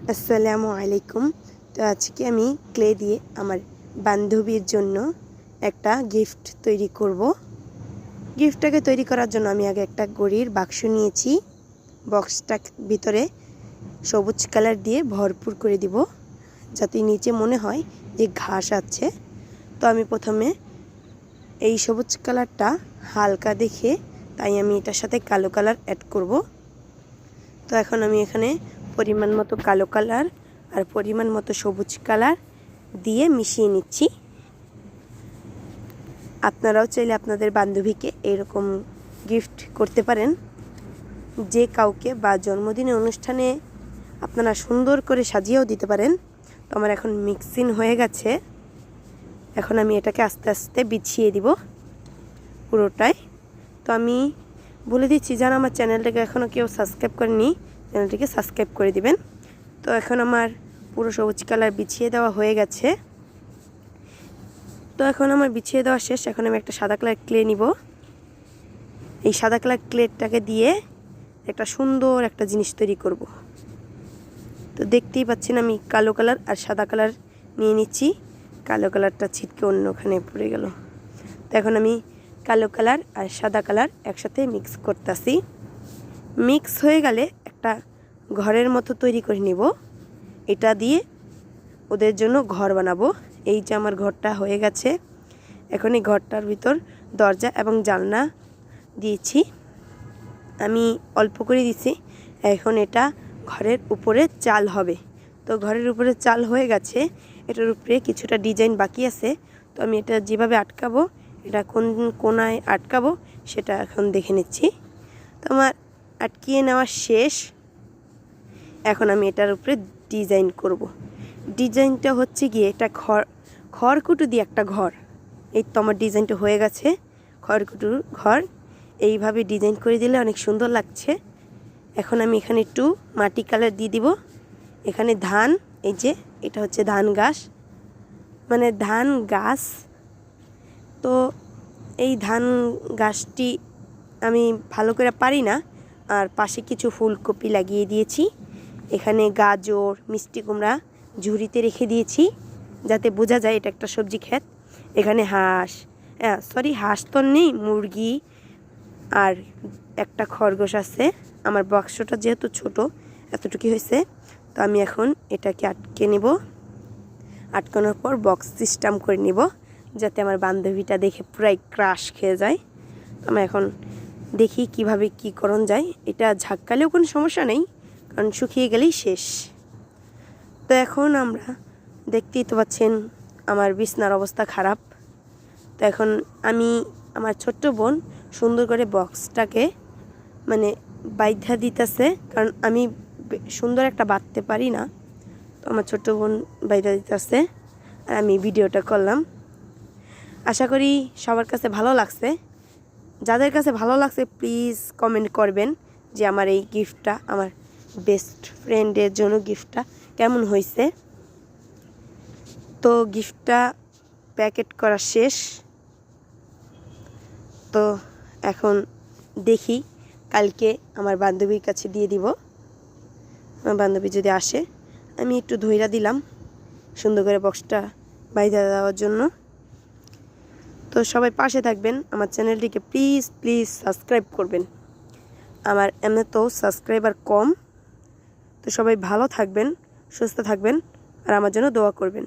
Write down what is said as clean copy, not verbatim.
আসসালামু আলাইকুম। তো আজকে আমি ক্লে দিয়ে আমার বান্ধবীর জন্য একটা গিফট তৈরি করব। গিফটটাকে তৈরি করার জন্য আমি আগে একটা ঘড়ির বাক্স নিয়েছি। বক্সটার ভিতরে সবুজ কালার দিয়ে ভরপুর করে দিব, যাতে নিচে মনে হয় যে ঘাস আছে। তো আমি প্রথমে এই সবুজ কালারটা হালকা দেখে, তাই আমি এটার সাথে কালো কালার অ্যাড করব। তো এখন আমি এখানে পরিমাণ মতো কালো কালার আর পরিমাণ মতো সবুজ কালার দিয়ে মিশিয়ে নিচ্ছি। আপনারাও চাইলে আপনাদের বান্ধবীকে এরকম গিফট করতে পারেন, যে কাউকে, বা জন্মদিনের অনুষ্ঠানে আপনারা সুন্দর করে সাজিয়েও দিতে পারেন। তো আমার এখন মিক্সিং হয়ে গেছে। এখন আমি এটাকে আস্তে আস্তে বিছিয়ে দিব পুরোটাই। তো আমি বলে দিচ্ছি, যারা আমার চ্যানেলটাকে এখনও কেউ সাবস্ক্রাইব করেনি, চ্যানেলটিকে সাবস্ক্রাইব করে দিবেন। তো এখন আমার পুরো সবুজ কালার বিছিয়ে দেওয়া হয়ে গেছে। তো এখন আমার বিছিয়ে দেওয়া শেষ। এখন আমি একটা সাদা কালার ক্লে নিব। এই সাদা কালার ক্লেটাকে দিয়ে একটা সুন্দর একটা জিনিস তৈরি করব। তো দেখতেই পাচ্ছেন আমি কালো কালার আর সাদা কালার নিয়ে নিচ্ছি। কালো কালারটা ছিটকে অন্যখানে পড়ে গেল। তো এখন আমি কালো কালার আর সাদা কালার একসাথে মিক্স করতেছি। মিক্স হয়ে গেলে একটা ঘরের মতো তৈরি করে নিব। এটা দিয়ে ওদের জন্য ঘর বানাবো। এই যে আমার ঘরটা হয়ে গেছে। এখন এই ঘরটার ভিতর দরজা এবং জানলা দিয়েছি, আমি অল্প করে দিছি। এখন এটা ঘরের উপরে চাল হবে। তো ঘরের উপরে চাল হয়ে গেছে। এটার উপরে কিছুটা ডিজাইন বাকি আছে। তো আমি এটা যেভাবে আটকাবো, এটা কোন কোনায় আটকাবো সেটা এখন দেখে নিচ্ছি। তো আমার আটকিয়ে নেওয়া শেষ। এখন আমি এটার উপরে ডিজাইন করব। ডিজাইনটা হচ্ছে গিয়ে এটা খড়কুটো দিয়ে একটা ঘর। এই তো আমার ডিজাইনটা হয়ে গেছে, খড়কুটোর ঘর। এইভাবে ডিজাইন করে দিলে অনেক সুন্দর লাগছে। এখন আমি এখানে একটু মাটি কালার দিয়ে দিব। এখানে ধান, এই যে এটা হচ্ছে ধান গাছ, মানে ধান গাছ। তো এই ধান গাছটি আমি ভালো করে পারি না, আর পাশে কিছু ফুলকপি লাগিয়ে দিয়েছি। এখানে গাজর, মিষ্টি কুমড়া ঝুড়িতে রেখে দিয়েছি, যাতে বোঝা যায় এটা একটা সবজি ক্ষেত। এখানে হাঁস তো নেই, মুরগি আর একটা খরগোশ আছে। আমার বাক্সটা যেহেতু ছোট, এতটুকু হয়েছে। তো আমি এখন এটাকে আটকে নেব। আটকানোর পর বক্স সিস্টেম করে নিব, যাতে আমার বান্ধবীটা দেখে পুরাই ক্রাশ খেয়ে যায়। তো আমি এখন দেখি কিভাবে কি করণ যায়। এটা ঝাঁকালেও কোনো সমস্যা নেই, কারণ শুকিয়ে গেলেই শেষ। তো এখন আমরা দেখতেই তো পাচ্ছেন আমার বিছনার অবস্থা খারাপ। তো এখন আমি আমার ছোট্ট বোন সুন্দর করে বক্সটাকে মানে বাইধা দিতেছে, কারণ আমি সুন্দর একটা বাঁধতে পারি না। তো আমার ছোট্ট বোন বাইধা দিতেছে আর আমি ভিডিওটা করলাম। আশা করি সবার কাছে ভালো লাগছে। যাদের কাছে ভালো লাগছে প্লিজ কমেন্ট করবেন যে আমার এই গিফটটা, আমার বেস্ট ফ্রেন্ডের জন্য গিফটটা কেমন হয়েছে। তো গিফটটা প্যাকেট করা শেষ। তো এখন দেখি কালকে আমার বান্ধবীর কাছে দিয়ে দিব। আমার বান্ধবী যদি আসে, আমি একটু ধইরা দিলাম সুন্দর করে বক্সটা বাইরে দেওয়ার জন্য। তো সবাই পাশে থাকবেন, আমার চ্যানেলটিকে প্লিজ প্লিজ সাবস্ক্রাইব করবেন। আমার এমনি তো সাবস্ক্রাইবার কম। তো সবাই ভালো থাকবেন, সুস্থ থাকবেন আর আমার জন্য দোয়া করবেন।